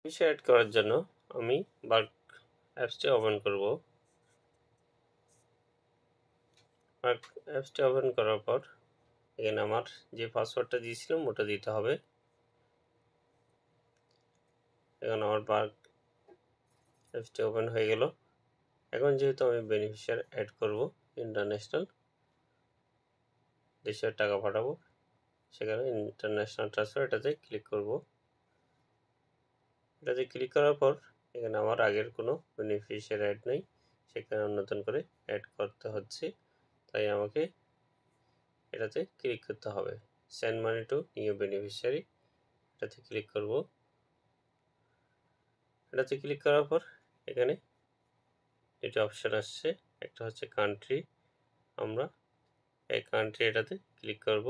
Beneficiary add করার জন্য আমি বার্ক অ্যাপসটি ওপেন করব। বার্ক অ্যাপসটি ওপেন করার পর এখানে আমার যে পাসওয়ার্ডটা দিয়েছিলাম ওটা দিতে হবে। এখন আমার বার্ক অ্যাপসটি ওপেন হয়ে গেল। এখন যেহেতু আমি বেনিফিশিয়ারি অ্যাড করব, ইন্টারন্যাশনাল দেশের টাকা পাঠাবো, সেখানে ইন্টারন্যাশনাল ট্রান্সফার এটাতে ক্লিক করব। এটাতে ক্লিক করার পর এখানে আমার আগের কোনো বেনিফিশিয়ারি অ্যাড নেই, সেখানে নতুন করে অ্যাড করতে হচ্ছে। তাই আমাকে এটাতে ক্লিক করতে হবে। Send money to new beneficiary, এটাতে ক্লিক করব। এটাতে ক্লিক করার পর এখানে দুটো অপশান আসছে, একটা হচ্ছে কান্ট্রি। আমরা এই কান্ট্রি এটাতে ক্লিক করব।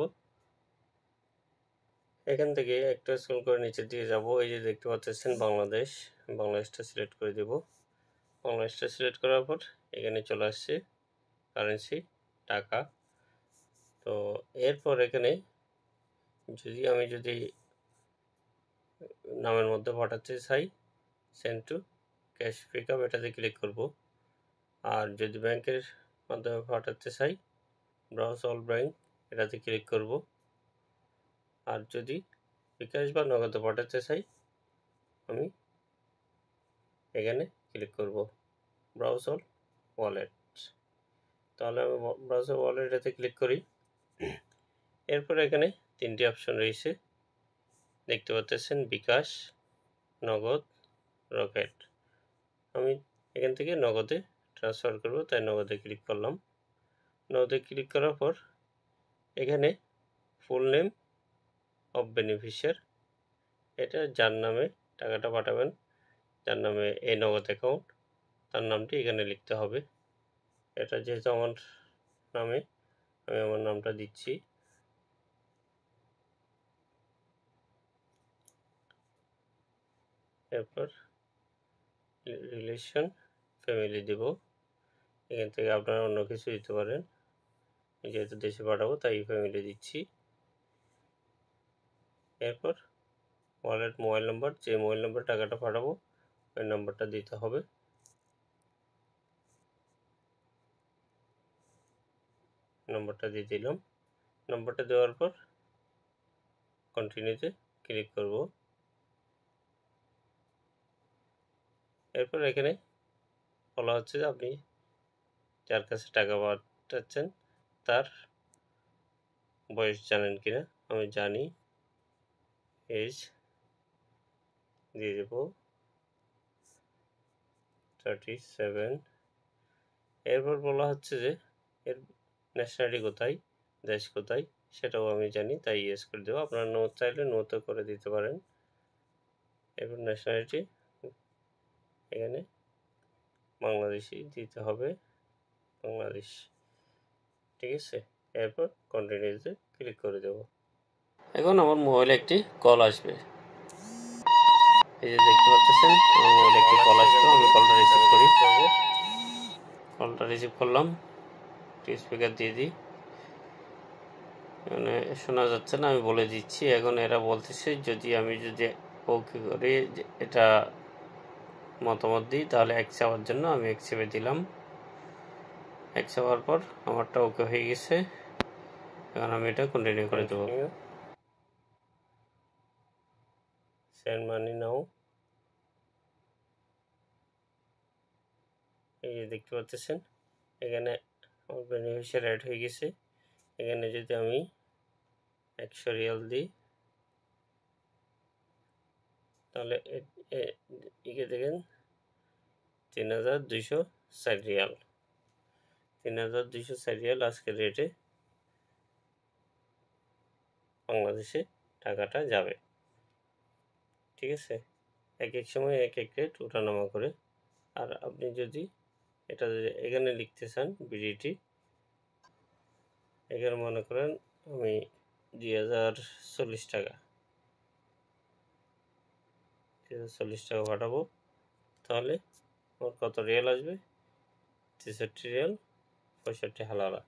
এখান থেকে একটা স্ক্রল করে নিচের দিকে যাব। এই যে দেখতে পাচ্ছেন বাংলাদেশ, বাংলাদেশটা সিলেক্ট করে দেব। বাংলাদেশটা সিলেক্ট করার পর এখানে চলে আসছে কারেন্সি টাকা। তো এরপর এখানে আমি যদি নামের মধ্যে পাঠাতে চাই, সেন্ড টু ক্যাশ পিকআপ এটাতে ক্লিক করব। আর যদি ব্যাংকের মাধ্যমে পাঠাতে চাই, ব্রাউজ অল ব্যাংক এটাতে ক্লিক করব। আর যদি বিকাশ বা নগদে পাঠাতে চাই, আমি এখানে ক্লিক করব ব্রাউজ অল ওয়ালেট। তাহলে আমি ব্রাউজ অল ওয়ালেট এটাতে ক্লিক করি। এরপর এখানে তিনটি অপশন রয়েছে, দেখতে পাচ্ছেন বিকাশ, নগদ, রকেট। আমি এখান থেকে নগদে ট্রান্সফার করব, তাই নগদে ক্লিক করলাম। নগদে ক্লিক করার পর এখানে ফুল নেম অফ বেনিফিশিয়ার, এটা যার নামে টাকাটা পাঠাবেন, যার নামে এই নগদ অ্যাকাউন্ট, তার নামটি এখানে লিখতে হবে। এটা যেহেতু আমার নামে, আমি আমার নামটা দিচ্ছি। এরপর রিলেশন ফ্যামিলি দেব। এখান থেকে আপনারা অন্য কিছু দিতে পারেন, যেহেতু দেশে পাঠাবো তাই ফ্যামিলি দিচ্ছি। এরপর ওয়ালেট মোবাইল নাম্বার, যে মোবাইল নাম্বার টাকাটা পাঠাবো ওই নাম্বারটা দিতে হবে। নাম্বারটা দিয়ে দিলাম। নাম্বারটা দেওয়ার পর কন্টিনিউতে ক্লিক করব। এরপর এখানে বলা হচ্ছে যে আপনি যার কাছে টাকা পাঠাচ্ছেন তার বয়স জানেন কিনা। আমি জানি, এজ দিয়ে দেব 37। এরপর বলা হচ্ছে যে এর ন্যাশনালিটি কোথায়, দেশ কোথায়, সেটাও আমি জানি, তাই ইয়েস করে দেবো। আপনারা নো চাইলে নোতে করে দিতে পারেন। এরপর ন্যাশনালিটি এখানে বাংলাদেশি দিতে হবে, বাংলাদেশ, ঠিক আছে। এরপর কন্টিনিউতে ক্লিক করে দেব। এখন আমার মোবাইলে একটি কল আসবে, এই যে দেখতে পাচ্ছেন আমার মোবাইলে একটি কল আসবে। আমি কলটা রিসিভ করি। কলটা রিসিভ করলাম, স্পিকার দিয়ে দিই। মানে শোনা যাচ্ছে না, আমি বলে দিচ্ছি। এখন এরা বলতেছে আমি যদি ওকে করি, এটা মতামত দিই, তাহলে অ্যাকসেপ্ট হওয়ার জন্য আমি অ্যাকসেপ্টে দিলাম। অ্যাকসেপ্ট হওয়ার পর আমারটা ওকে হয়ে গেছে। এখন আমি এটা কন্টিনিউ করে দেবো। সেন্ড মানি নাও, এই যে দেখতে পাচ্ছেন এখানে আমার বেনিফিশিয়ারি অ্যাড হয়ে গেছে। এখানে যদি আমি 100 রিয়াল দিই, তাহলে একে দেখেন 3260 রিয়াল। 3260 রিয়াল আজকের রেটে বাংলাদেশে টাকাটা যাবে, ঠিক আছে। এক এক সময় এক এক রেট ওঠানামা করে। আর আপনি যদি এটা এখানে লিখতে চান বিডিটি, এখানে মনে করেন আমি 2040 টাকা, 2040 টাকা পাঠাবো, তাহলে আমার কত রিয়াল আসবে? 63 রিয়াল 65 হালালা,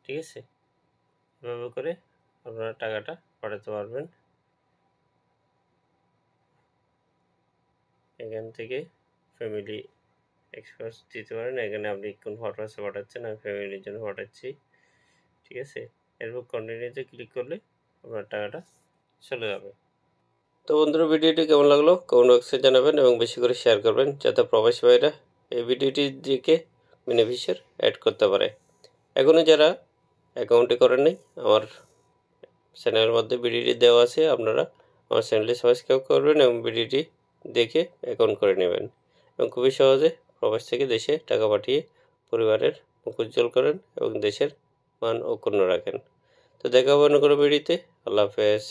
ঠিক আছে। এভাবে করে আপনারা টাকাটা পাঠাতে পারবেন। এখান থেকে ফ্যামিলি এক্সপোর্ট দিতে পারেন। এখানে আপনি কোন পারপাসে পাঠাচ্ছেন, আমি ফ্যামিলির জন্য পাঠাচ্ছি, ঠিক আছে। এরপর কন্টিনিউতে ক্লিক করলে আপনার টাকাটা চলে যাবে। তো বন্ধুরা, ভিডিওটি কেমন লাগলো কমেন্ট বক্সে জানাবেন এবং বেশি করে শেয়ার করবেন, যাতে প্রবাসী ভাইরা এই ভিডিওটি দিকে বেনিফিশিয়ার অ্যাড করতে পারে। এখনও যারা অ্যাকাউন্টে করেন নাই, আমার চ্যানেলের মধ্যে ভিডিওটি দেওয়া আছে, আপনারা আমার চ্যানেলটি সাবস্ক্রাইব করবেন এবং ভিডিওটি দেখে অ্যাকাউন্ট করে নেবেন এবং খুবই সহজে প্রবাস থেকে দেশে টাকা পাঠিয়ে পরিবারের মুখ উজ্জ্বল করেন এবং দেশের মান অক্ষুণ্ণ রাখেন। তো দেখা হবে অন্য কোনো ভিডিওতে। আল্লাহ হাফেজ।